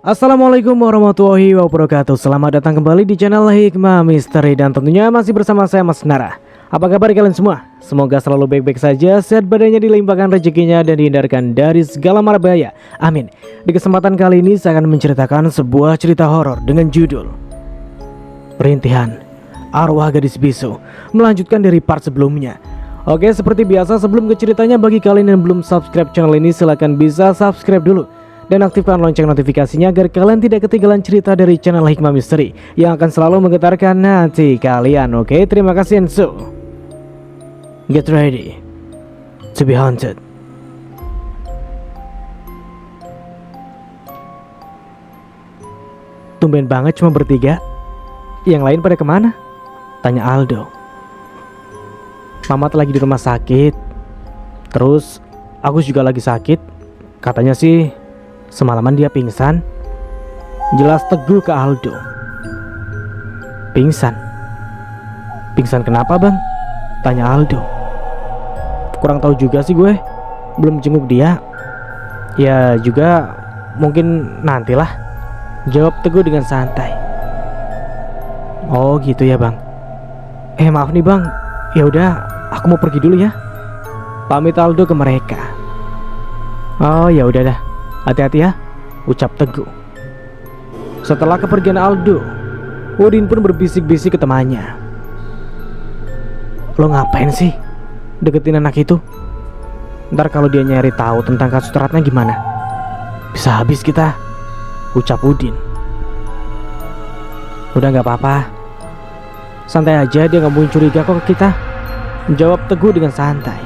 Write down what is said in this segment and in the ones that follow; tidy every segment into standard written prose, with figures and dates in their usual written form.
Assalamualaikum warahmatullahi wabarakatuh. Selamat datang kembali di channel Hikmah Misteri. Dan tentunya masih bersama saya Mas Nara. Apa kabar kalian semua? Semoga selalu baik-baik saja, sehat badannya, dilimpahkan rezekinya, dan dihindarkan dari segala mara bahaya. Amin. Di kesempatan kali ini saya akan menceritakan sebuah cerita horor dengan judul Perintihan Arwah Gadis Bisu, melanjutkan dari part sebelumnya. Oke, seperti biasa sebelum ke ceritanya, bagi kalian yang belum subscribe channel ini, silahkan bisa subscribe dulu dan aktifkan lonceng notifikasinya agar kalian tidak ketinggalan cerita dari channel Hikmah Misteri yang akan selalu menggetarkan hati kalian. Oke, terima kasih. And so, get ready to be haunted. Tumben banget cuma bertiga. Yang lain pada kemana? Tanya Aldo. Mamat lagi di rumah sakit. Terus Agus juga lagi sakit. Katanya sih semalaman dia pingsan. Jelas teguh ke Aldo. Pingsan? Pingsan kenapa bang? Tanya Aldo. Kurang tahu juga sih gue. Belum jenguk dia. Ya juga mungkin nantilah, jawab Teguh dengan santai. Oh gitu ya bang. Maaf nih bang. Ya udah, aku mau pergi dulu ya. Pamit Aldo ke mereka. Oh ya udah dah. Hati-hati ya, ucap Teguh. Setelah kepergian Aldo, Udin pun berbisik-bisik ke temannya. Lo ngapain sih deketin anak itu? Ntar kalau dia nyari tahu tentang kasus Ratna gimana? Bisa habis kita, ucap Udin. Udah gak apa-apa, santai aja, dia gak mungkin curiga kok ke kita, jawab Teguh dengan santai.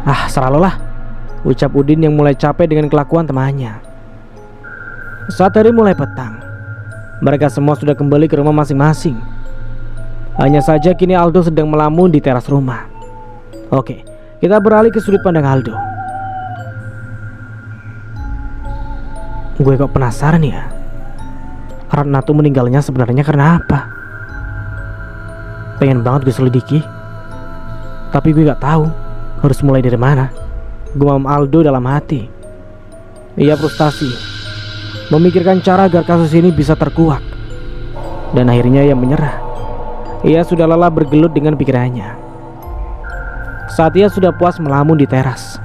Ah serah lo lah, ucap Udin yang mulai capek dengan kelakuan temannya. Saat hari mulai petang, mereka semua sudah kembali ke rumah masing-masing. Hanya saja kini Aldo sedang melamun di teras rumah. Oke, kita beralih ke sudut pandang Aldo. Gue kok penasaran ya, Ratna tuh meninggalnya sebenarnya karena apa? Pengen banget gue selidiki, tapi gue gak tahu harus mulai dari mana. Gumam Aldo dalam hati. Ia frustasi, memikirkan cara agar kasus ini bisa terkuak. Dan akhirnya ia menyerah. Ia sudah lelah bergelut dengan pikirannya. Saat ia sudah puas melamun di teras,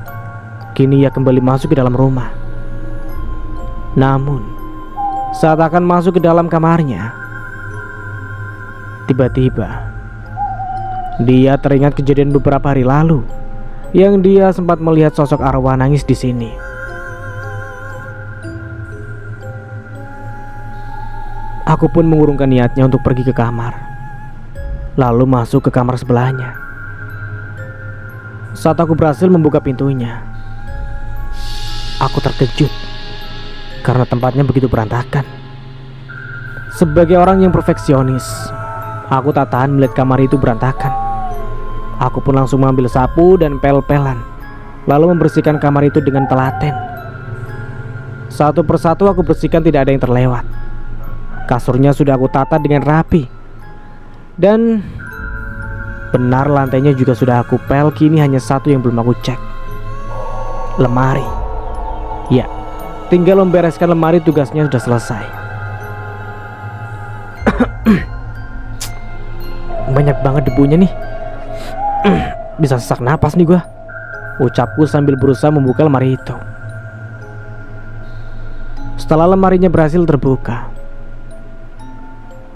kini ia kembali masuk ke dalam rumah. Namun saat akan masuk ke dalam kamarnya, tiba-tiba dia teringat kejadian beberapa hari lalu yang dia sempat melihat sosok arwah nangis di sini. Aku pun mengurungkan niatnya untuk pergi ke kamar, lalu masuk ke kamar sebelahnya. Saat aku berhasil membuka pintunya, aku terkejut karena tempatnya begitu berantakan. Sebagai orang yang perfeksionis, aku tak tahan melihat kamar itu berantakan. Aku pun langsung mengambil sapu dan pel-pelan, lalu membersihkan kamar itu dengan telaten. Satu persatu aku bersihkan, tidak ada yang terlewat. Kasurnya sudah aku tata dengan rapi, dan benar lantainya juga sudah aku pel. Kini hanya satu yang belum aku cek, lemari. Ya, tinggal membereskan lemari, tugasnya sudah selesai. Banyak banget debunya nih. Bisa sesak napas nih gua, ucapku sambil berusaha membuka lemari itu. Setelah lemarinya berhasil terbuka,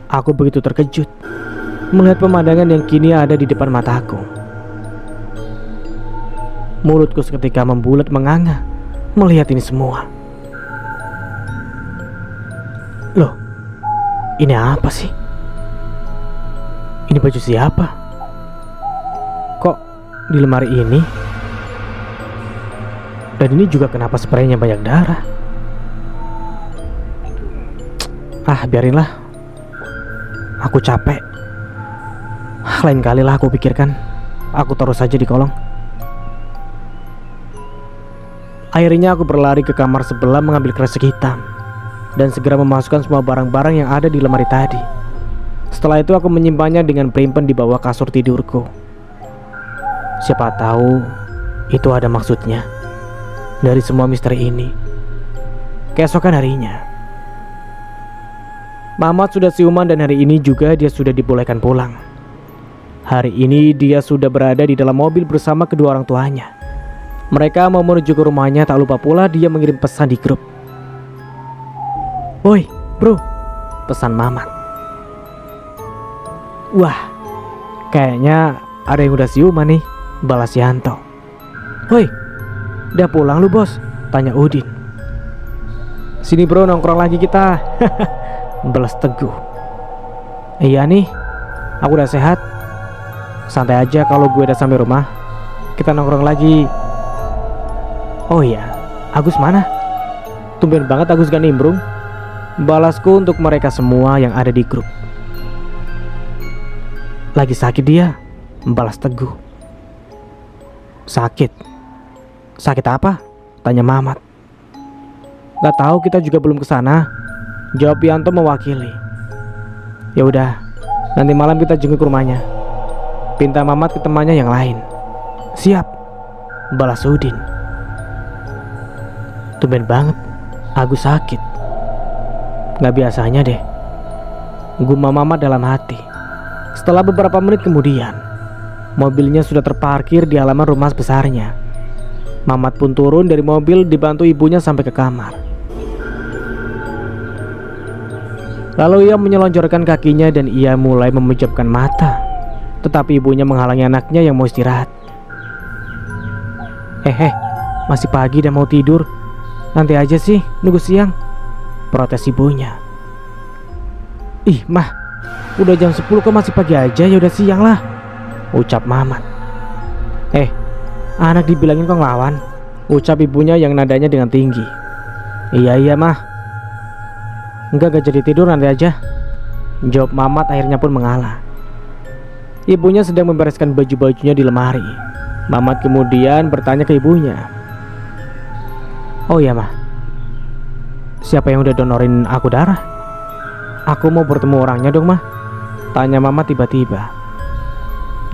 aku begitu terkejut melihat pemandangan yang kini ada di depan mataku. Mulutku seketika membulat menganga melihat ini semua. Loh, ini apa sih? Ini baju siapa? Kok di lemari ini? Dan ini juga kenapa spraynya banyak darah? Ah, biarinlah. Aku capek. Lain kali lah aku pikirkan. Aku taruh saja di kolong. Akhirnya aku berlari ke kamar sebelah mengambil kresek hitam dan segera memasukkan semua barang-barang yang ada di lemari tadi. Setelah itu aku menyimpannya dengan perimpan di bawah kasur tidurku. Siapa tahu itu ada maksudnya dari semua misteri ini. Keesokan harinya, Mamat sudah siuman dan hari ini juga dia sudah dibolehkan pulang. Hari ini dia sudah berada di dalam mobil bersama kedua orang tuanya. Mereka mau menuju ke rumahnya, tak lupa pula dia mengirim pesan di grup. "Woi bro," pesan Mamat. "Wah, kayaknya ada yang udah siuman nih," balas Yanto. "Woi, udah pulang lu bos?" tanya Udin. "Sini bro, nongkrong lagi kita," balas Teguh. "Iya nih, aku udah sehat. Santai aja, kalau gue udah sampai rumah kita nongkrong lagi." "Oh iya, Agus mana? Tumben banget Agus gak nimbrung," balasku untuk mereka semua yang ada di grup. "Lagi sakit dia," balas Teguh. "Sakit? Sakit apa?" tanya Mamat. "Gak tahu, kita juga belum kesana," jawab Yanto mewakili. "Ya udah, nanti malam kita jenguk ke rumahnya," pinta Mamat ke temannya yang lain. "Siap," balas Udin. Tumben banget Agus sakit. Gak biasanya deh, gumam Mamat dalam hati. Setelah beberapa menit kemudian, mobilnya sudah terparkir di halaman rumah besarnya. Mamat pun turun dari mobil dibantu ibunya sampai ke kamar. Lalu ia menyelonjorkan kakinya dan ia mulai memejamkan mata. Tetapi ibunya menghalangi anaknya yang mau istirahat. Masih pagi dan mau tidur. Nanti aja sih, nunggu siang," protes ibunya. "Ih mah, udah jam 10 kok masih pagi aja, ya udah siang lah," ucap Mamat. Anak dibilangin kok ngelawan," ucap ibunya yang nadanya dengan tinggi. Iya mah, enggak jadi tidur, nanti aja," jawab Mamat akhirnya pun mengalah. Ibunya sedang membereskan baju-bajunya di lemari. Mamat kemudian bertanya ke ibunya. "Oh iya mah, siapa yang udah donorin aku darah? Aku mau bertemu orangnya dong mah," tanya Mamat tiba-tiba.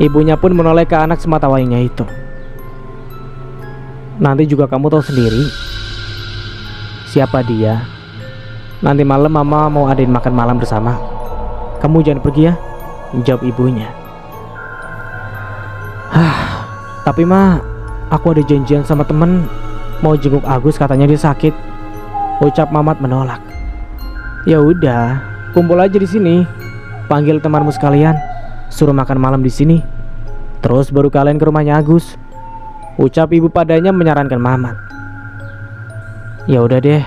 Ibunya pun menoleh ke anak semata wayangnya itu. "Nanti juga kamu tahu sendiri siapa dia. Nanti malam mama mau adain makan malam bersama. Kamu jangan pergi ya," jawab ibunya. "Tapi mah, aku ada janjian sama temen mau jenguk Agus, katanya dia sakit," ucap Mamat menolak. "Ya udah, kumpul aja di sini. Panggil temanmu sekalian, suruh makan malam di sini. Terus baru kalian ke rumahnya Agus," ucap ibu padanya menyarankan Mamat. "Ya udah deh,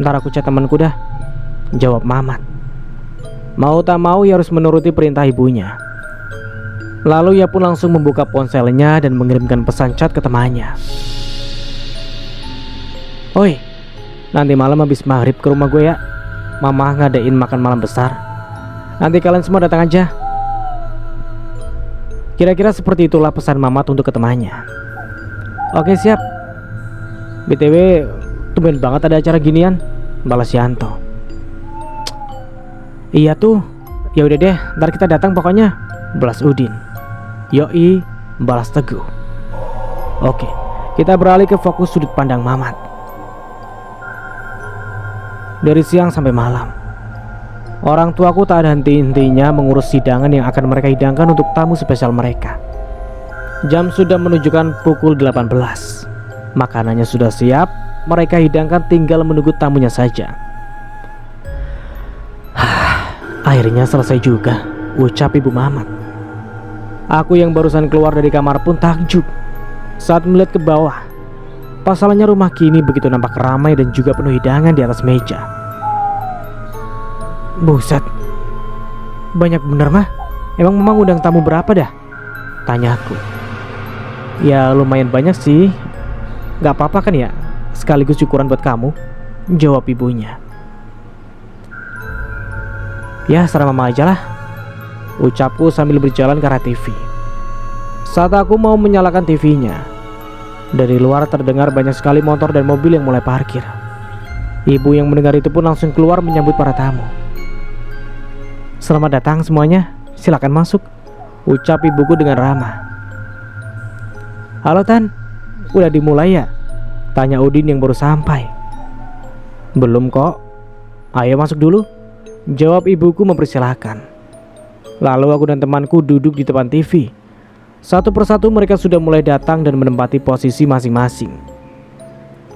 ntar aku chat temanku dah," jawab Mamat. Mau tak mau ia harus menuruti perintah ibunya. Lalu ia pun langsung membuka ponselnya dan mengirimkan pesan chat ke temannya. "Oi, nanti malam habis maghrib ke rumah gue ya. Mama ngadain makan malam besar. Nanti kalian semua datang aja." Kira-kira seperti itulah pesan Mamat untuk ke temannya. "Oke siap. BTW, tumben banget ada acara ginian," balas Yanto. "Iya tuh, ya udah deh, ntar kita datang pokoknya," balas Udin. "Yoi," balas Teguh. Oke, kita beralih ke fokus sudut pandang Mamat. Dari siang sampai malam, orang tuaku tak ada henti-hentinya mengurus hidangan yang akan mereka hidangkan untuk tamu spesial mereka. Jam sudah menunjukkan pukul 18. Makanannya sudah siap, mereka hidangkan, tinggal menunggu tamunya saja. Akhirnya selesai juga, ucap ibu Mamat. Aku yang barusan keluar dari kamar pun takjub saat melihat ke bawah. Pasalnya rumah kini begitu nampak ramai dan juga penuh hidangan di atas meja. "Buset, banyak bener mah. Emang memang undang tamu berapa dah?" tanyaku. "Ya lumayan banyak sih. Gak apa-apa kan ya, sekaligus syukuran buat kamu," jawab ibunya. "Ya serah mama aja lah," ucapku sambil berjalan ke arah TV. Saat aku mau menyalakan TV-nya, dari luar terdengar banyak sekali motor dan mobil yang mulai parkir. Ibu yang mendengar itu pun langsung keluar menyambut para tamu. "Selamat datang semuanya, silakan masuk," ucap ibuku dengan ramah. "Halo Tan, udah dimulai ya?" tanya Udin yang baru sampai. Belum kok. Ayo masuk dulu, jawab ibuku mempersilahkan. Lalu aku dan temanku duduk di depan TV. Satu persatu mereka sudah mulai datang dan menempati posisi masing-masing.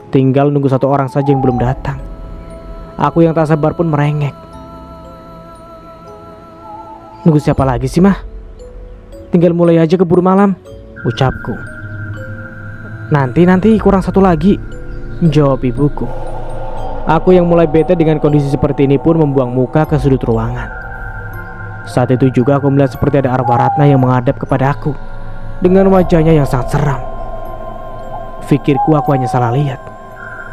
Tinggal nunggu satu orang saja yang belum datang. Aku yang tak sabar pun merengek. Nunggu siapa lagi sih, Mah? Tinggal mulai aja keburu malam, ucapku. Nanti kurang satu lagi, jawab ibuku. Aku yang mulai bete dengan kondisi seperti ini pun membuang muka ke sudut ruangan. Saat itu juga aku melihat seperti ada arwah Ratna yang menghadap kepada aku dengan wajahnya yang sangat seram. Pikirku aku hanya salah lihat.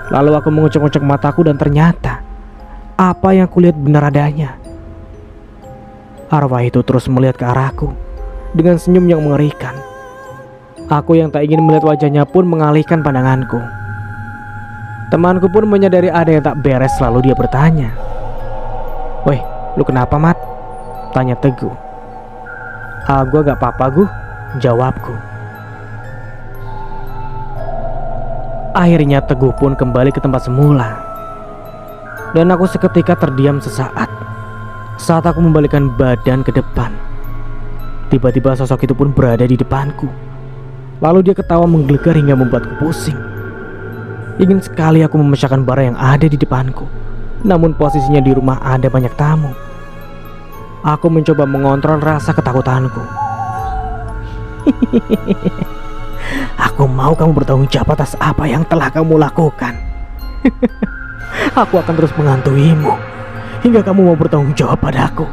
Lalu aku mengucek-ucek mataku dan ternyata apa yang kulihat benar adanya. Arwah itu terus melihat ke arahku dengan senyum yang mengerikan. Aku yang tak ingin melihat wajahnya pun mengalihkan pandanganku. Temanku pun menyadari ada yang tak beres, lalu dia bertanya, "Weh, lu kenapa, Mat?" tanya Teguh. Gua gak apa-apa, Gu," jawabku. Akhirnya Teguh pun kembali ke tempat semula. Dan aku seketika terdiam sesaat. Saat aku membalikkan badan ke depan, tiba-tiba sosok itu pun berada di depanku. Lalu dia ketawa menggelegar hingga membuatku pusing. Ingin sekali aku memecahkan bara yang ada di depanku. Namun posisinya di rumah ada banyak tamu. Aku mencoba mengontrol rasa ketakutanku. Aku mau kamu bertanggung jawab atas apa yang telah kamu lakukan. Aku akan terus menghantuimu hingga kamu mau bertanggung jawab padaku.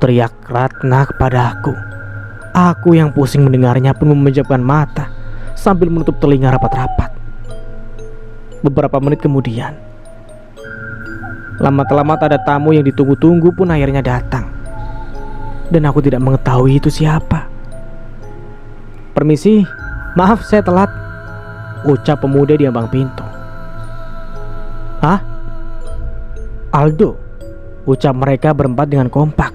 Teriak Ratna kepada aku. Aku yang pusing mendengarnya pun memejamkan mata sambil menutup telinga rapat-rapat. Beberapa menit kemudian, lama-lama ada tamu yang ditunggu-tunggu pun akhirnya datang. Dan aku tidak mengetahui itu siapa. "Permisi, maaf saya telat," ucap pemuda di ambang pintu. "Hah? Aldo?" ucap mereka berempat dengan kompak.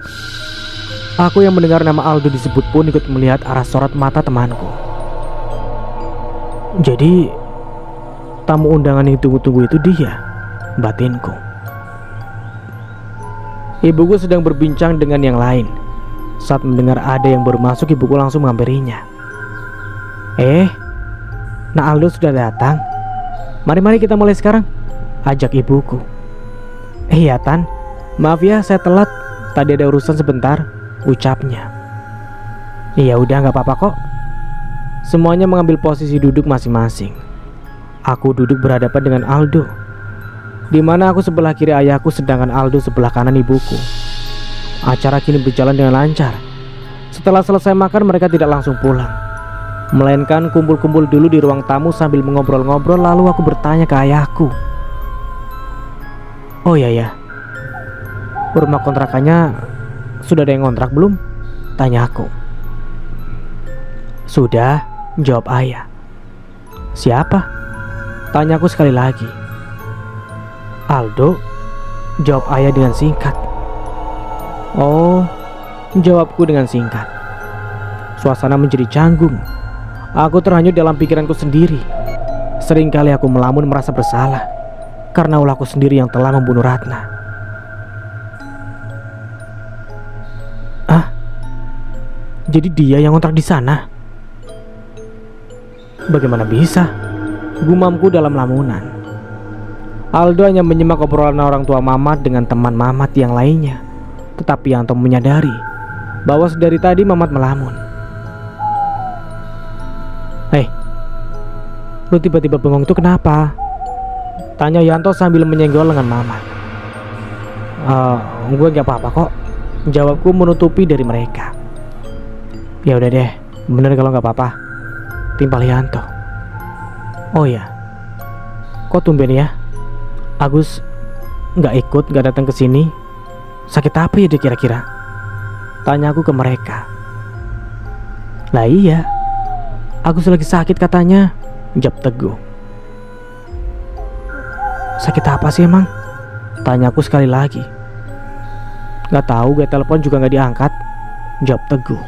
Aku yang mendengar nama Aldo disebut pun ikut melihat arah sorot mata temanku. Jadi tamu undangan yang tunggu-tunggu itu dia, batinku. Ibuku sedang berbincang dengan yang lain. Saat mendengar ada yang baru masuk, ibuku langsung menghampirinya. Nak Aldo sudah datang. Mari kita mulai sekarang," ajak ibuku. "Iya Tan, maaf ya saya telat. Tadi ada urusan sebentar," ucapnya. "Iya udah gak apa-apa kok." Semuanya mengambil posisi duduk masing-masing. Aku duduk berhadapan dengan Aldo, di mana aku sebelah kiri ayahku sedangkan Aldo sebelah kanan ibuku. Acara kini berjalan dengan lancar. Setelah selesai makan mereka tidak langsung pulang, melainkan kumpul-kumpul dulu di ruang tamu sambil mengobrol-ngobrol. Lalu aku bertanya ke ayahku, "Oh ya, rumah kontrakannya sudah ada yang ngontrak belum?" tanya aku. "Sudah," jawab ayah. "Siapa?" tanya aku sekali lagi. "Aldo," jawab ayah dengan singkat. "Oh," jawabku dengan singkat. Suasana menjadi canggung. Aku terhanyut dalam pikiranku sendiri. Seringkali aku melamun merasa bersalah karena ulahku sendiri yang telah membunuh Ratna. Jadi dia yang ngontrak di sana? Bagaimana bisa? Gumamku dalam lamunan. Aldo hanya menyimak obrolan orang tua Mamat dengan teman Mamat yang lainnya. Tetapi Yanto menyadari bahwa sedari tadi Mamat melamun. Lu tiba-tiba bengong itu kenapa?" tanya Yanto sambil menyenggol lengan Mamat. Gue gak apa-apa kok," jawabku menutupi dari mereka. "Ya udah deh, bener kalau nggak apa-apa," timpal Yanto. "Oh ya, kok tumben ya Agus nggak datang ke sini? Sakit apa ya dia kira-kira?" tanya aku ke mereka. "Lah iya, Agus lagi sakit katanya," jawab Teguh. "Sakit apa sih emang?" tanya aku sekali lagi. "Nggak tahu, gue telepon juga nggak diangkat," jawab Teguh.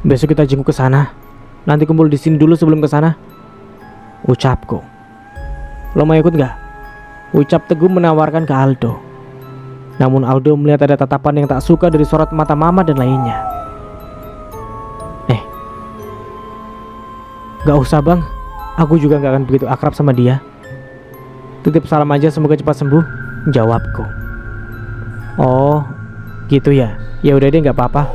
"Besok kita jenguk ke sana. Nanti kumpul di sini dulu sebelum ke sana," ucapku. Lo mau ikut gak? Ucap Teguh menawarkan ke Aldo. Namun Aldo melihat ada tatapan yang tak suka dari sorot mata Mama dan lainnya. Gak usah bang, aku juga gak akan begitu akrab sama dia. Titip salam aja, semoga cepat sembuh, jawabku. Oh gitu ya, ya udah deh, gak apa-apa,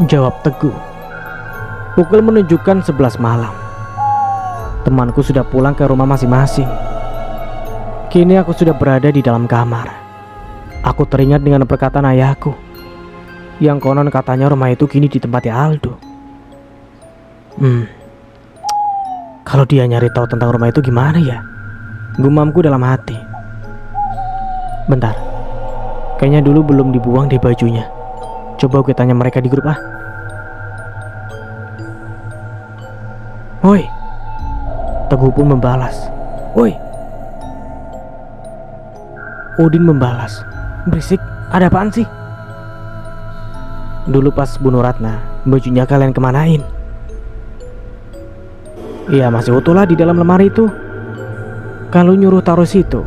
jawab Teguh. Pukul menunjukkan 11 malam. Temanku sudah pulang ke rumah masing-masing. Kini aku sudah berada di dalam kamar. Aku teringat dengan perkataan ayahku yang konon katanya rumah itu kini ditempati Aldo. Kalau dia nyari tahu tentang rumah itu gimana ya? Gumamku dalam hati. Bentar, kayaknya dulu belum dibuang deh bajunya. Coba gue tanya mereka di grup ah. Woi, Teguh pun membalas. Woi. Udin membalas. Berisik, ada apaan sih? Dulu pas bunuh Ratna, bajunya kalian kemanain? Iya masih utuh lah di dalam lemari itu. Kalau nyuruh taruh situ,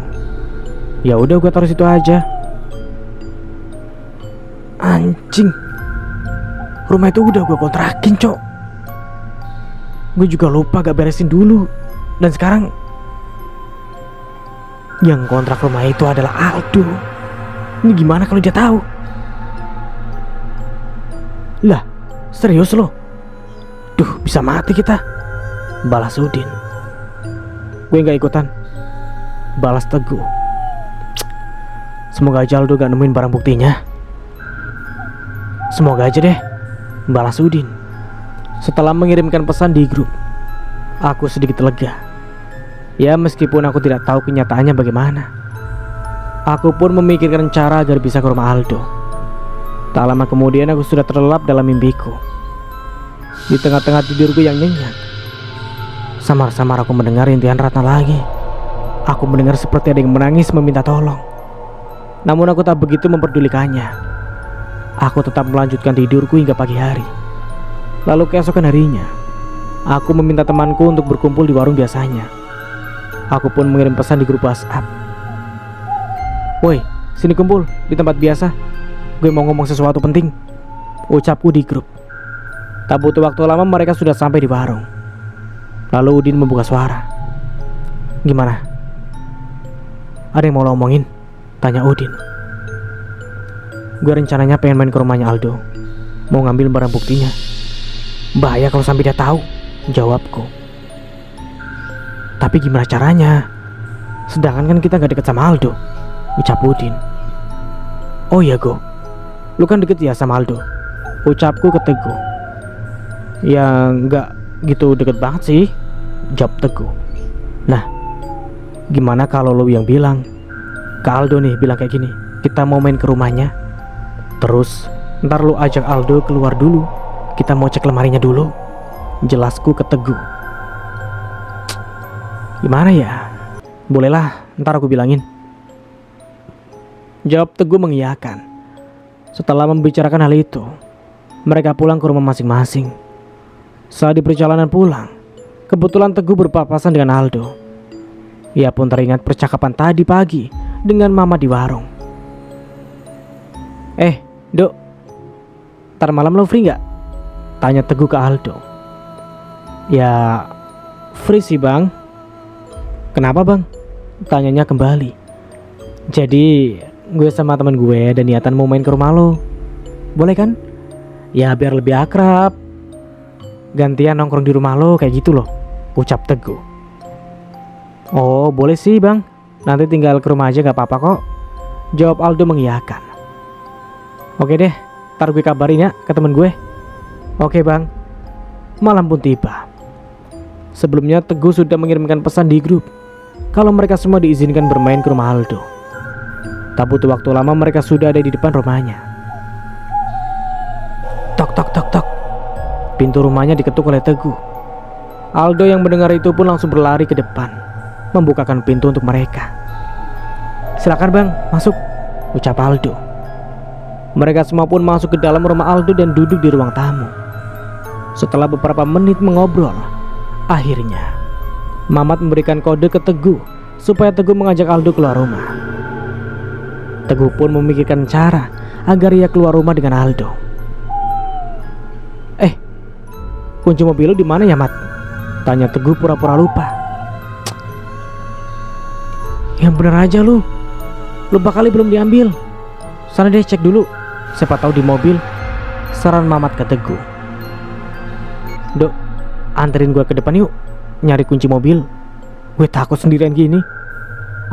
ya udah gue taruh situ aja. Anjing, rumah itu udah gue kontrakin cok. Gue juga lupa gak beresin dulu. Dan sekarang yang kontrak rumah itu adalah Aldo. Ini gimana kalau dia tahu? Lah, serius lo? Duh, bisa mati kita, balas Udin. Gue gak ikutan, balas Teguh. Semoga aja Aldo gak nemuin barang buktinya. Semoga aja deh, balas Udin. Setelah mengirimkan pesan di grup, aku sedikit lega. Ya meskipun aku tidak tahu kenyataannya bagaimana. Aku pun memikirkan cara agar bisa ke rumah Aldo. Tak lama kemudian aku sudah terlelap dalam mimpiku. Di tengah-tengah tidurku yang nyenyak, samar-samar aku mendengar rintihan Ratna lagi. Aku mendengar seperti ada yang menangis meminta tolong. Namun aku tak begitu memperdulikannya. Aku tetap melanjutkan tidurku hingga pagi hari. Lalu keesokan harinya, aku meminta temanku untuk berkumpul di warung biasanya. Aku pun mengirim pesan di grup WhatsApp. Woi, sini kumpul di tempat biasa. Gue mau ngomong sesuatu penting, ucapku di grup. Tak butuh waktu lama mereka sudah sampai di warung. Lalu Udin membuka suara. Gimana? Ada yang mau lo omongin? Tanya Udin. Gue rencananya pengen main ke rumahnya Aldo, mau ngambil barang buktinya. Bahaya kalau sampai dia tahu, jawabku. Tapi gimana caranya? Sedangkan kan kita gak deket sama Aldo, ucap Udin. Oh iya Go, lu kan deket ya sama Aldo, ucapku ke Teguh. Ya gak gitu deket banget sih, jawab Teguh. Nah, gimana kalau lu yang bilang ke Aldo nih, bilang kayak gini, kita mau main ke rumahnya. Terus ntar lu ajak Aldo keluar dulu, kita mau cek lemarinya dulu, jelasku ke Teguh. Gimana ya? Bolehlah, ntar aku bilangin, jawab Teguh mengiyakan. Setelah membicarakan hal itu, mereka pulang ke rumah masing-masing. Saat di perjalanan pulang, kebetulan Teguh berpapasan dengan Aldo. Ia pun teringat percakapan tadi pagi dengan Mama di warung. Dok, ntar malam lo free gak? Tanya Teguh ke Aldo. Ya free sih bang. Kenapa bang? Tanyanya kembali. Jadi gue sama teman gue ada niatan mau main ke rumah lo. Boleh kan? Ya biar lebih akrab, gantian nongkrong di rumah lo kayak gitu loh, ucap Teguh. Oh boleh sih bang, nanti tinggal ke rumah aja gak apa-apa kok, jawab Aldo mengiyakan. Oke deh, ntar gue kabarin ya ke temen gue. Oke bang. Malam pun tiba. Sebelumnya Teguh sudah mengirimkan pesan di grup kalau mereka semua diizinkan bermain ke rumah Aldo. Tak butuh waktu lama mereka sudah ada di depan rumahnya. Tok tok tok tok. Pintu rumahnya diketuk oleh Teguh. Aldo yang mendengar itu pun langsung berlari ke depan, membukakan pintu untuk mereka. Silakan bang, masuk, ucap Aldo. Mereka semua pun masuk ke dalam rumah Aldo dan duduk di ruang tamu. Setelah beberapa menit mengobrol, akhirnya Mamat memberikan kode ke Teguh supaya Teguh mengajak Aldo keluar rumah. Teguh pun memikirkan cara agar ia keluar rumah dengan Aldo. Kunci mobil lu di mana ya, Mat? Tanya Teguh pura-pura lupa. Yang bener aja lu. Lupa kali belum diambil. Sana deh cek dulu. Siapa tahu di mobil. Saran Mamat ke Teguh. Dok, anterin gue ke depan yuk. Nyari kunci mobil. Gue takut sendirian gini.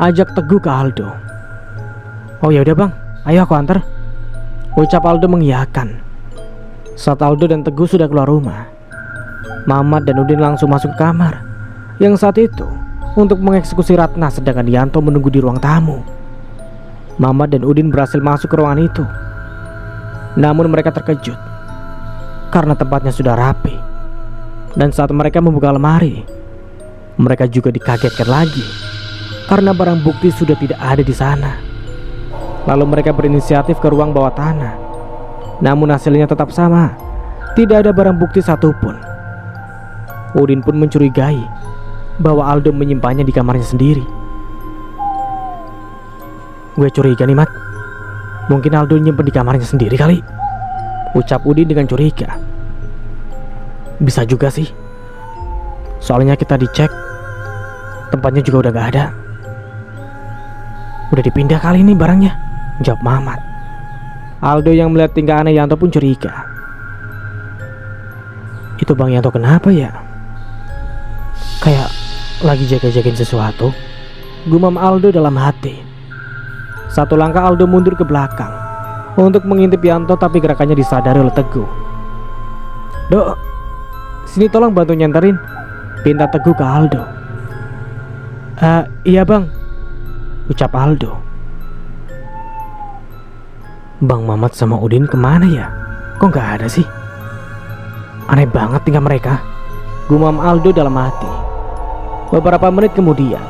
Ajak Teguh ke Aldo. Oh ya udah bang, ayo aku antar. Ucap Aldo mengiyakan. Saat Aldo dan Teguh sudah keluar rumah, Mamat dan Udin langsung masuk ke kamar yang saat itu untuk mengeksekusi Ratna, sedangkan Yanto menunggu di ruang tamu. Mamat dan Udin berhasil masuk ke ruangan itu. Namun mereka terkejut karena tempatnya sudah rapi. Dan saat mereka membuka lemari, mereka juga dikagetkan lagi karena barang bukti sudah tidak ada di sana. Lalu mereka berinisiatif ke ruang bawah tanah. Namun hasilnya tetap sama. Tidak ada barang bukti satupun. Udin pun mencurigai bahwa Aldo menyimpannya di kamarnya sendiri. Gue curiga nih, Mat. Mungkin Aldo nyimpen di kamarnya sendiri kali. Ucap Udin dengan curiga. Bisa juga sih. Soalnya kita dicek, tempatnya juga udah gak ada. Udah dipindah kali ini barangnya, jawab Mamat. Aldo yang melihat tingkah aneh Yanto pun curiga. Itu Bang Yanto kenapa ya? Kayak lagi jaga-jagain sesuatu, gumam Aldo dalam hati. Satu langkah Aldo mundur ke belakang untuk mengintip Yanto, tapi gerakannya disadari oleh Teguh. Dok, sini tolong bantu nyanterin, pinta Teguh ke Aldo. Iya bang, ucap Aldo. Bang Mamat sama Udin kemana ya? Kok gak ada sih? Aneh banget tinggal mereka, gumam Aldo dalam hati. Beberapa menit kemudian,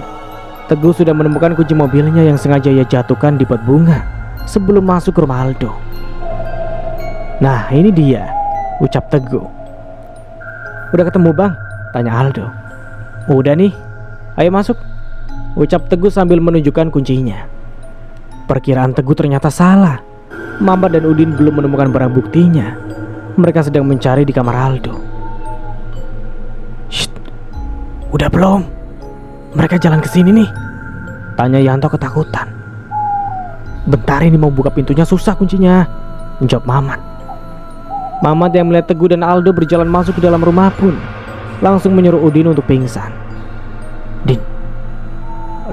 Teguh sudah menemukan kunci mobilnya yang sengaja ia jatuhkan di pot bunga sebelum masuk ke rumah Aldo. Nah ini dia, ucap Teguh. Udah ketemu bang? Tanya Aldo. Udah nih, ayo masuk, ucap Teguh sambil menunjukkan kuncinya. Perkiraan Teguh ternyata salah. Mamat dan Udin belum menemukan barang buktinya. Mereka sedang mencari di kamar Aldo. Shh, udah belum? Mereka jalan ke sini nih, tanya Yanto ketakutan. Bentar ini mau buka pintunya susah kuncinya, jawab Mamat. Mamat yang melihat Teguh dan Aldo berjalan masuk ke dalam rumah pun langsung menyuruh Udin untuk pingsan. Din,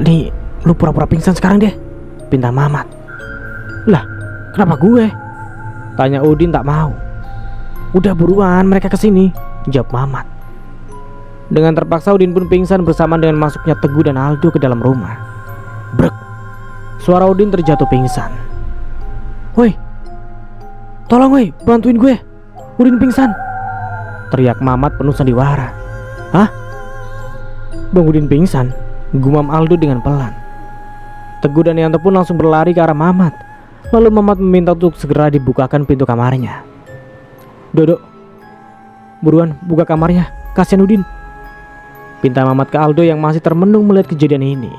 nih lu pura-pura pingsan sekarang deh, pinta Mamat. Lah, kenapa gue? Tanya Udin tak mau. Udah buruan mereka kesini, jawab Mamat. Dengan terpaksa Udin pun pingsan bersamaan dengan masuknya Teguh dan Aldo ke dalam rumah. Brek, suara Udin terjatuh pingsan. Woi, tolong woi, bantuin gue, Udin pingsan, teriak Mamat penuh sandiwara. Hah? Bang Udin pingsan, gumam Aldo dengan pelan. Teguh dan Yanto pun langsung berlari ke arah Mamat. Lalu Mamat meminta untuk segera dibukakan pintu kamarnya. Dodo, buruan buka kamarnya, kasihan Udin, pinta Mamat ke Aldo yang masih termenung melihat kejadian ini.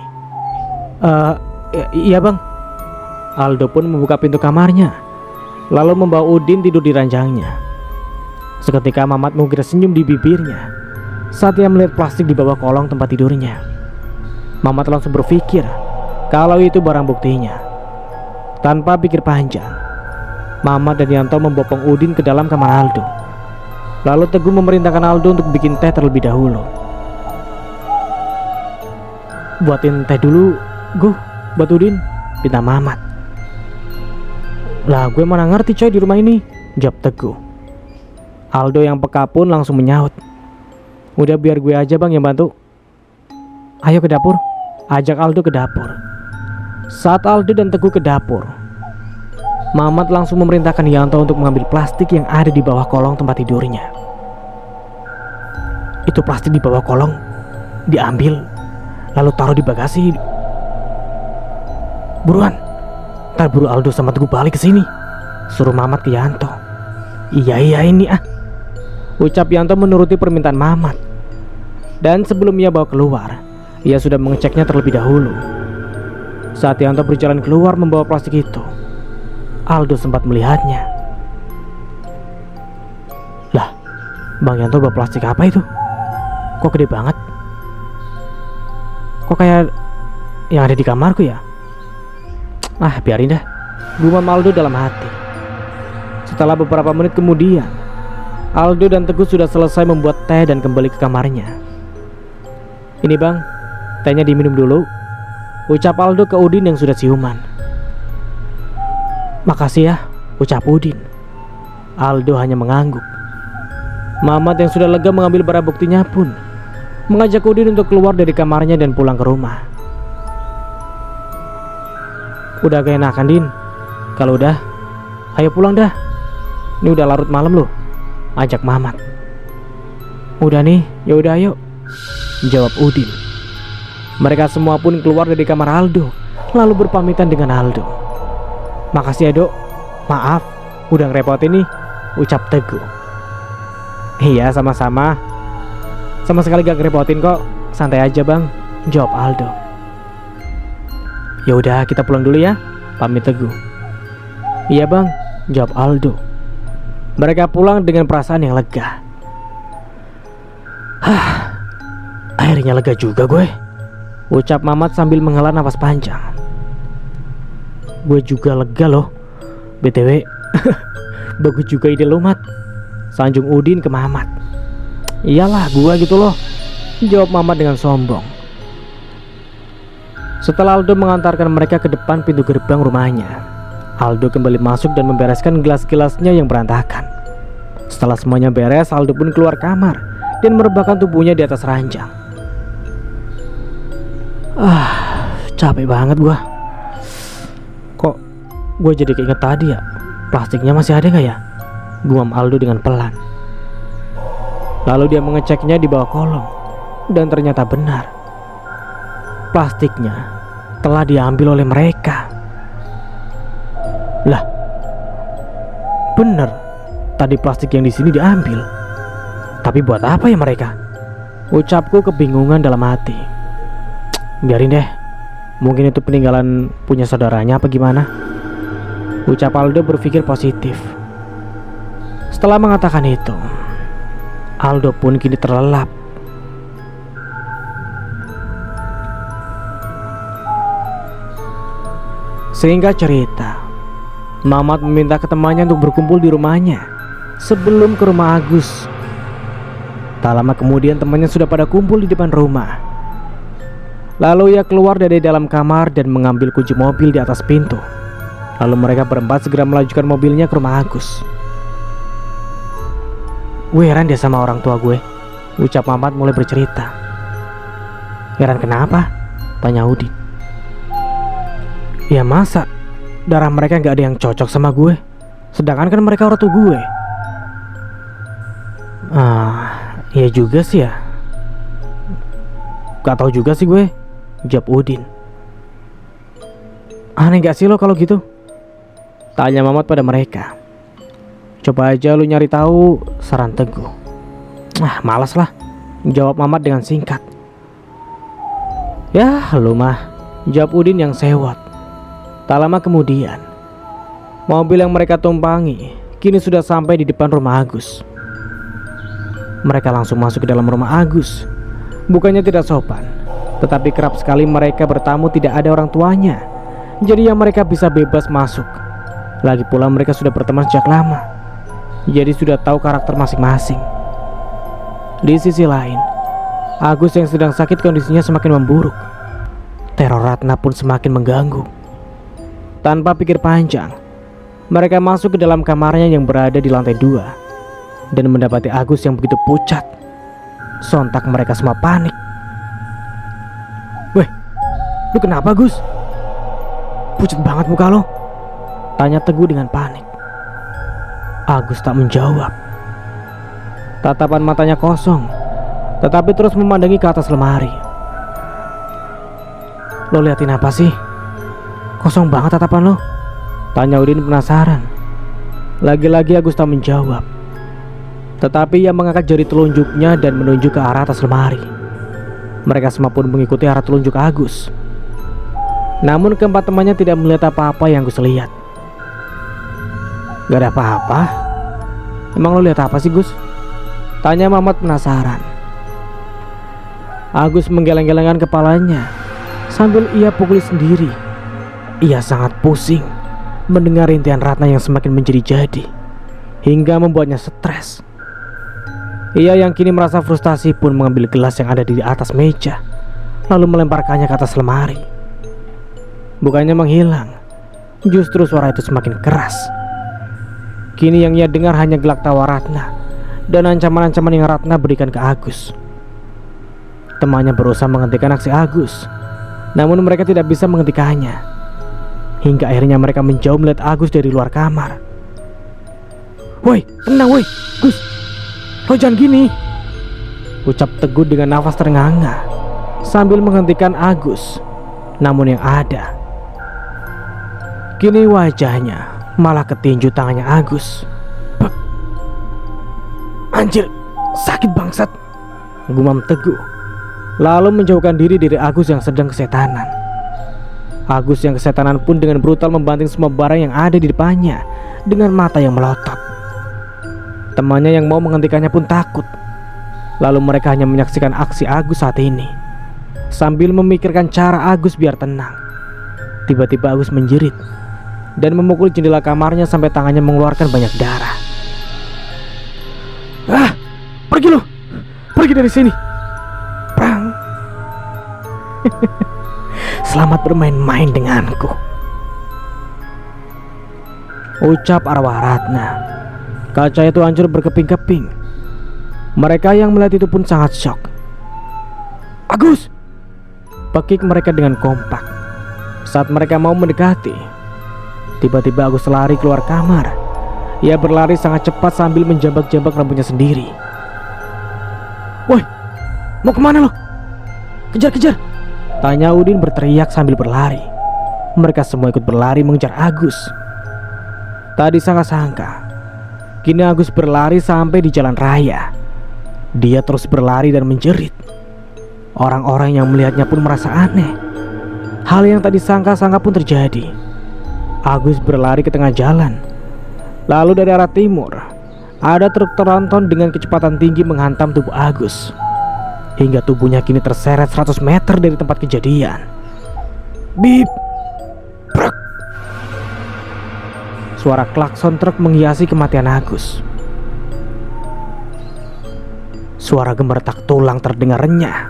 Iya bang. Aldo pun membuka pintu kamarnya, lalu membawa Udin tidur di ranjangnya. Seketika Mamat mengukir senyum di bibirnya saat ia melihat plastik di bawah kolong tempat tidurnya. Mamat langsung berpikir kalau itu barang buktinya. Tanpa pikir panjang, Mamat dan Yanto membopong Udin ke dalam kamar Aldo. Lalu Teguh memerintahkan Aldo untuk bikin teh terlebih dahulu. Buatin teh dulu, Guh, buat Udin, pinta Mamat. Lah gue mana ngerti coy di rumah ini, jawab Teguh. Aldo yang peka pun langsung menyaut. Udah biar gue aja bang yang bantu. Ayo ke dapur, ajak Aldo ke dapur. Saat Aldo dan Teguh ke dapur, Mamat langsung memerintahkan Yanto untuk mengambil plastik yang ada di bawah kolong tempat tidurnya. Itu plastik di bawah kolong diambil, lalu taruh di bagasi. Buruan, ntar buru Aldo sama Teguh balik ke sini, suruh Mamat ke Yanto. Iya ini ah. Ucap Yanto menuruti permintaan Mamat. Dan sebelum ia bawa keluar, ia sudah mengeceknya terlebih dahulu. Saat Yanto berjalan keluar membawa plastik itu, Aldo sempat melihatnya. Lah, Bang Yanto bawa plastik apa itu? Kok gede banget? Kok kayak yang ada di kamarku ya? Ah, biarin dah, gumam Aldo dalam hati. Setelah beberapa menit kemudian, Aldo dan Teguh sudah selesai membuat teh dan kembali ke kamarnya. Ini bang, tehnya diminum dulu, ucap Aldo ke Udin yang sudah siuman. Makasih ya, ucap Udin. Aldo hanya mengangguk. Mamat yang sudah lega mengambil barang buktinya pun mengajak Udin untuk keluar dari kamarnya dan pulang ke rumah. Udah gak enakan Din? Kalau udah, ayo pulang dah. Ini udah larut malam loh, ajak Mamat. Udah nih, ya udah ayo, jawab Udin. Mereka semua pun keluar dari kamar Aldo, lalu berpamitan dengan Aldo. Makasih ya Dok, maaf udah ngerepotin nih, ucap Teguh. Iya sama-sama, sama sekali gak ngerepotin kok, santai aja bang, jawab Aldo. Ya udah kita pulang dulu ya, pamit Teguh. Iya bang, jawab Aldo. Mereka pulang dengan perasaan yang lega. Akhirnya lega juga gue, ucap Mamat sambil menghela nafas panjang. Gue juga lega loh. BTW bagus juga ide lo Mat, sanjung Udin ke Mamat. Iyalah gue gitu loh, jawab Mamat dengan sombong. Setelah Aldo mengantarkan mereka ke depan pintu gerbang rumahnya, Aldo kembali masuk dan membereskan gelas-gelasnya yang berantakan. Setelah semuanya beres, Aldo pun keluar kamar dan merebahkan tubuhnya di atas ranjang. Capek banget gua. Kok gue jadi keinget tadi ya, plastiknya masih ada gak ya? Gumam Aldo dengan pelan. Lalu dia mengeceknya di bawah kolong, dan ternyata benar, plastiknya telah diambil oleh mereka. Lah, bener, tadi plastik yang di sini diambil. Tapi buat apa ya mereka? Ucapku kebingungan dalam hati. Biarin deh, mungkin itu peninggalan punya saudaranya apa gimana? Ucap Aldo berpikir positif. Setelah mengatakan itu, Aldo pun kini terlelap. Sehingga cerita, Mamat meminta ke temannya untuk berkumpul di rumahnya sebelum ke rumah Agus. Tak lama kemudian temannya sudah pada kumpul di depan rumah. Lalu ia keluar dari dalam kamar dan mengambil kunci mobil di atas pintu. Lalu mereka berempat segera melajukan mobilnya ke rumah Agus. Gue heran deh sama orang tua gue, ucap Mamat mulai bercerita. Heran kenapa? Tanya Udin. Ya masa darah mereka gak ada yang cocok sama gue, sedangkan kan mereka orang tua gue. Iya juga sih ya. Gak tahu juga sih gue, jawab Udin. Aneh gak sih lo kalau gitu? Tanya Mamat pada mereka. Coba aja lu nyari tahu, saran Teguh. Malas lah, jawab Mamat dengan singkat. Ya lu mah, jawab Udin yang sewot. Tak lama kemudian, mobil yang mereka tumpangi kini sudah sampai di depan rumah Agus. Mereka langsung masuk ke dalam rumah Agus. Bukannya tidak sopan, tetapi kerap sekali mereka bertamu tidak ada orang tuanya. Jadi yang mereka bisa bebas masuk. Lagi pula mereka sudah berteman sejak lama, jadi sudah tahu karakter masing-masing. Di sisi lain, Agus yang sedang sakit kondisinya semakin memburuk. Teror Ratna pun semakin mengganggu. Tanpa pikir panjang, mereka masuk ke dalam kamarnya yang berada di lantai 2 dan mendapati Agus yang begitu pucat. Sontak mereka semua panik. Weh, lu kenapa Gus? Pucat banget muka lo, tanya Teguh dengan panik. Agus tak menjawab. Tatapan matanya kosong, tetapi terus memandangi ke atas lemari. Lo liatin apa sih? Kosong banget tatapan lo, tanya Udin penasaran. Lagi-lagi Agus tak menjawab. Tetapi ia mengangkat jari telunjuknya dan menunjuk ke arah atas lemari. Mereka semua pun mengikuti arah telunjuk Agus. Namun keempat temannya tidak melihat apa-apa yang Gus lihat. Gak ada apa-apa. Emang lo lihat apa sih, Gus? Tanya Mamat penasaran. Agus menggeleng-gelengkan kepalanya sambil ia pukuli sendiri. Ia sangat pusing mendengar rintihan Ratna yang semakin menjadi-jadi hingga membuatnya stres. Ia yang kini merasa frustasi pun mengambil gelas yang ada di atas meja, lalu melemparkannya ke atas lemari. Bukannya menghilang, justru suara itu semakin keras. Kini yang ia dengar hanya gelak tawa Ratna dan ancaman-ancaman yang Ratna berikan ke Agus. Temannya berusaha menghentikan aksi Agus, namun mereka tidak bisa menghentikannya. Hingga akhirnya mereka menjauh melihat Agus dari luar kamar. "Woi, tenang woi, Gus. Lo jangan gini," ucap Teguh dengan nafas terengah-engah sambil menghentikan Agus. Namun yang ada, kini wajahnya malah ketinju tangannya Agus. "Bek. Anjir, sakit bangsat," gumam Teguh, lalu menjauhkan diri dari Agus yang sedang kesetanan. Agus yang kesetanan pun dengan brutal membanting semua barang yang ada di depannya dengan mata yang melotot. Temannya yang mau menghentikannya pun takut. Lalu mereka hanya menyaksikan aksi Agus saat ini sambil memikirkan cara Agus biar tenang. Tiba-tiba Agus menjerit dan memukul jendela kamarnya sampai tangannya mengeluarkan banyak darah. "Ah, pergi lo, pergi dari sini." Prang. "Selamat bermain-main denganku," ucap arwah Ratna. Kaca itu hancur berkeping-keping. Mereka yang melihat itu pun sangat syok. "Agus!" pekik mereka dengan kompak. Saat mereka mau mendekati, tiba-tiba Agus lari keluar kamar. Ia berlari sangat cepat sambil menjambak-jambak rambutnya sendiri. "Woi, mau kemana lo? Kejar-kejar!" tanya Udin berteriak sambil berlari. Mereka semua ikut berlari mengejar Agus. Tak disangka-sangka, kini Agus berlari sampai di jalan raya. Dia terus berlari dan menjerit. Orang-orang yang melihatnya pun merasa aneh. Hal yang tak disangka-sangka pun terjadi. Agus berlari ke tengah jalan. Lalu dari arah timur, ada truk tronton dengan kecepatan tinggi menghantam tubuh Agus, hingga tubuhnya kini terseret 100 meter dari tempat kejadian. Bip, brek. Suara klakson truk menghiasi kematian Agus. Suara gemeretak tulang terdengar renyah.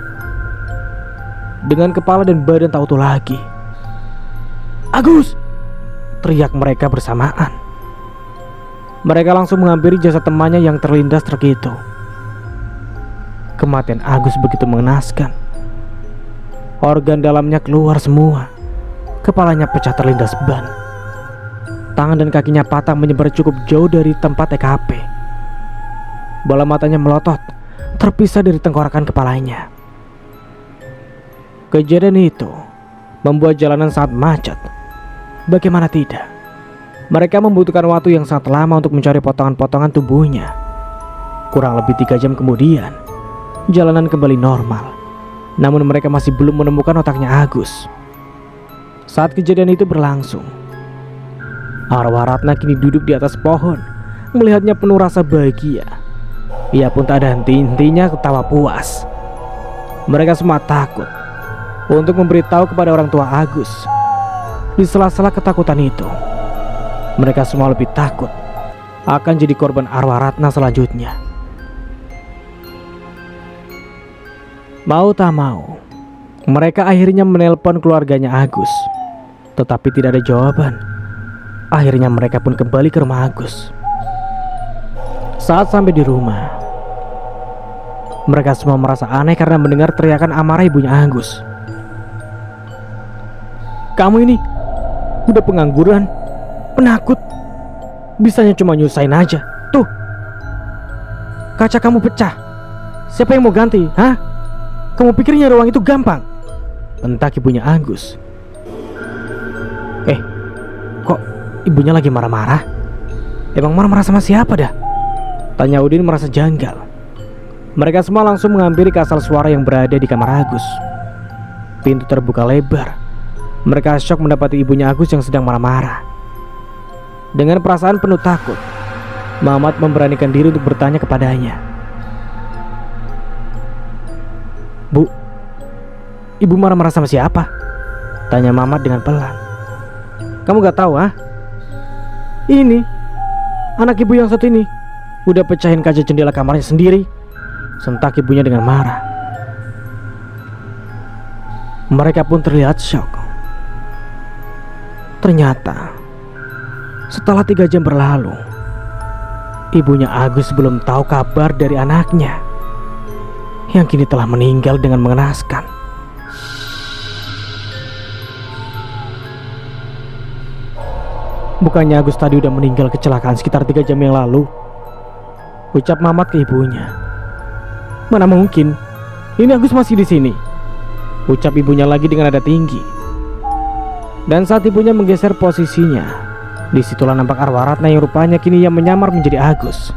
Dengan kepala dan badan tak utuh lagi. "Agus!" teriak mereka bersamaan. Mereka langsung menghampiri jasad temannya yang terlindas truk itu. Kematian Agus begitu mengenaskan. Organ dalamnya keluar semua. Kepalanya pecah terlindas ban. Tangan dan kakinya patah menyebar cukup jauh dari tempat TKP. Bola matanya melotot, terpisah dari tengkorakan kepalanya. Kejadian itu membuat jalanan sangat macet. Bagaimana tidak? Mereka membutuhkan waktu yang sangat lama untuk mencari potongan-potongan tubuhnya. Kurang lebih 3 jam kemudian, jalanan kembali normal. Namun mereka masih belum menemukan otaknya Agus. Saat kejadian itu berlangsung, arwah Ratna kini duduk di atas pohon, melihatnya penuh rasa bahagia. Ia pun tak ada henti-hentinya ketawa puas. Mereka semua takut untuk memberitahu kepada orang tua Agus. Di sela-sela ketakutan itu, mereka semua lebih takut akan jadi korban arwah Ratna selanjutnya. Mau tak mau, mereka akhirnya menelpon keluarganya Agus, tetapi tidak ada jawaban. Akhirnya mereka pun kembali ke rumah Agus. Saat sampai di rumah, mereka semua merasa aneh karena mendengar teriakan amarah ibunya Agus. "Kamu ini udah pengangguran, penakut, bisanya cuma nyusahin aja. Tuh, kaca kamu pecah. Siapa yang mau ganti, hah? Kamu pikir nyari uang itu gampang?" bentak ibunya Agus. Kok ibunya lagi marah-marah? Emang marah-marah sama siapa dah? Tanya Udin merasa janggal. Mereka semua langsung menghampiri ke asal suara yang berada di kamar Agus. Pintu terbuka lebar. Mereka syok mendapati ibunya Agus yang sedang marah-marah. Dengan perasaan penuh takut, Mamat memberanikan diri untuk bertanya kepadanya. "Bu, ibu marah-marah sama siapa?" tanya Mamat dengan pelan. "Kamu gak tahu, ah? Ini anak ibu yang satu ini udah pecahin kaca jendela kamarnya sendiri," sentak ibunya dengan marah. Mereka pun terlihat syok. Ternyata setelah 3 jam berlalu, ibunya Agus belum tahu kabar dari anaknya yang kini telah meninggal dengan mengenaskan. "Bukannya Agus tadi udah meninggal kecelakaan sekitar 3 jam yang lalu?" ucap Mamat ke ibunya. "Mana mungkin, ini Agus masih di sini," ucap ibunya lagi dengan nada tinggi. Dan saat ibunya menggeser posisinya, disitulah nampak arwah Ratna yang rupanya kini yang menyamar menjadi Agus.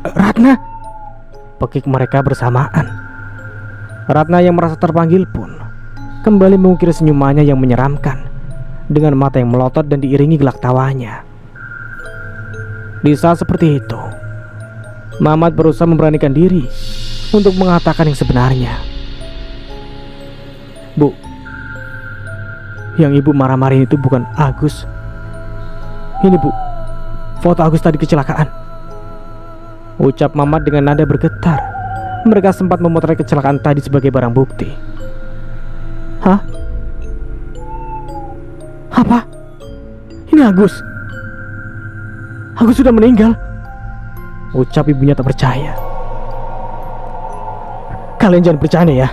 "Ratna!" pekik mereka bersamaan. Ratna yang merasa terpanggil pun kembali mengukir senyumannya yang menyeramkan, dengan mata yang melotot dan diiringi gelak tawanya. Di saat seperti itu, Mamat berusaha memberanikan diri untuk mengatakan yang sebenarnya. "Bu, yang ibu marah-marahin itu bukan Agus. Ini, Bu, foto Agus tadi kecelakaan," ucap Mamat dengan nada bergetar. Mereka sempat memotret kecelakaan tadi sebagai barang bukti. "Hah? Apa? Ini Agus? Agus sudah meninggal?" ucap ibunya tak percaya. "Kalian jangan bercanda ya.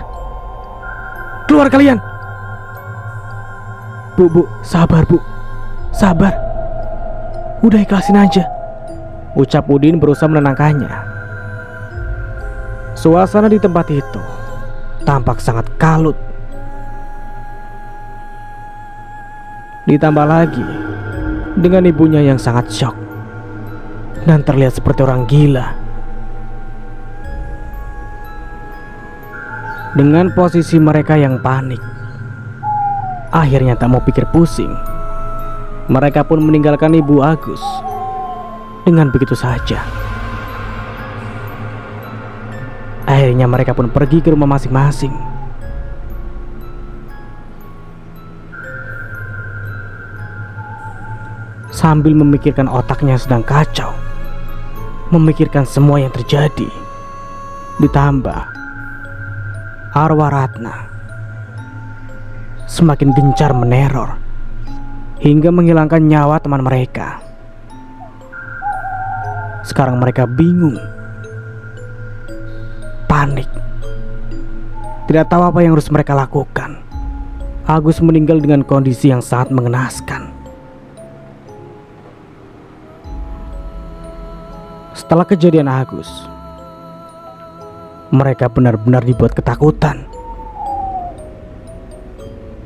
Keluar kalian!" Bu, sabar, Bu. Sabar. Udah ikhlasin aja," ucap Udin berusaha menenangkannya. Suasana di tempat itu tampak sangat kalut. Ditambah lagi dengan ibunya yang sangat syok dan terlihat seperti orang gila. Dengan posisi mereka yang panik, akhirnya tak mau pikir pusing, mereka pun meninggalkan ibu Agus dengan begitu saja. Akhirnya mereka pun pergi ke rumah masing-masing. Sambil memikirkan otaknya sedang kacau, memikirkan semua yang terjadi, ditambah arwah Ratna semakin gencar meneror hingga menghilangkan nyawa teman mereka. Sekarang mereka bingung, panik, tidak tahu apa yang harus mereka lakukan. Agus meninggal dengan kondisi yang sangat mengenaskan. Setelah kejadian Agus, mereka benar-benar dibuat ketakutan.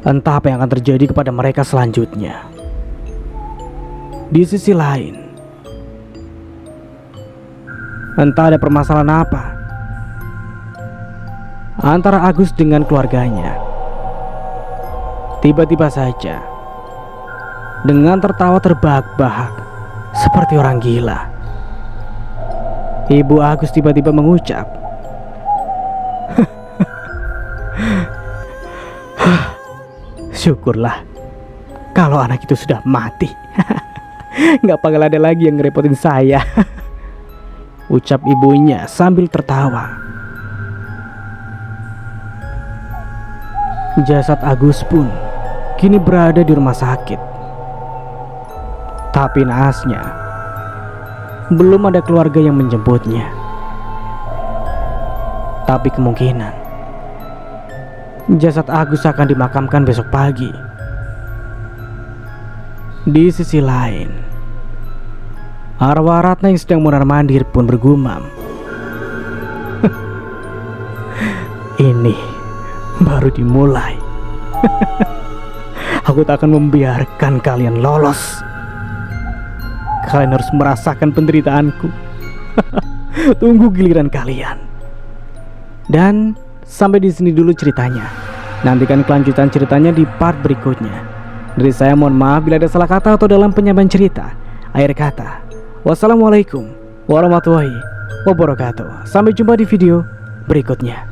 Entah apa yang akan terjadi kepada mereka selanjutnya. Di sisi lain, entah ada permasalahan apa antara Agus dengan keluarganya. Tiba-tiba saja, dengan tertawa terbahak-bahak seperti orang gila, ibu Agus tiba-tiba mengucap, "Syukurlah kalau anak itu sudah mati. Gak bakal ada lagi yang ngerepotin saya," ucap ibunya sambil tertawa. Jasad Agus pun kini berada di rumah sakit. Tapi naasnya, belum ada keluarga yang menjemputnya. Tapi kemungkinan jasad Agus akan dimakamkan besok pagi. Di sisi lain, arwah Ratna yang sedang mondar-mandir pun bergumam, "Ini baru dimulai. Aku tak akan membiarkan kalian lolos." kalian harus merasakan penderitaanku. Tunggu giliran kalian. Dan sampai di sini dulu ceritanya. Nantikan kelanjutan ceritanya di part berikutnya. Dari saya mohon maaf bila ada salah kata atau dalam penyampaian cerita. Akhir kata, wassalamualaikum warahmatullahi wabarakatuh. Sampai jumpa di video berikutnya.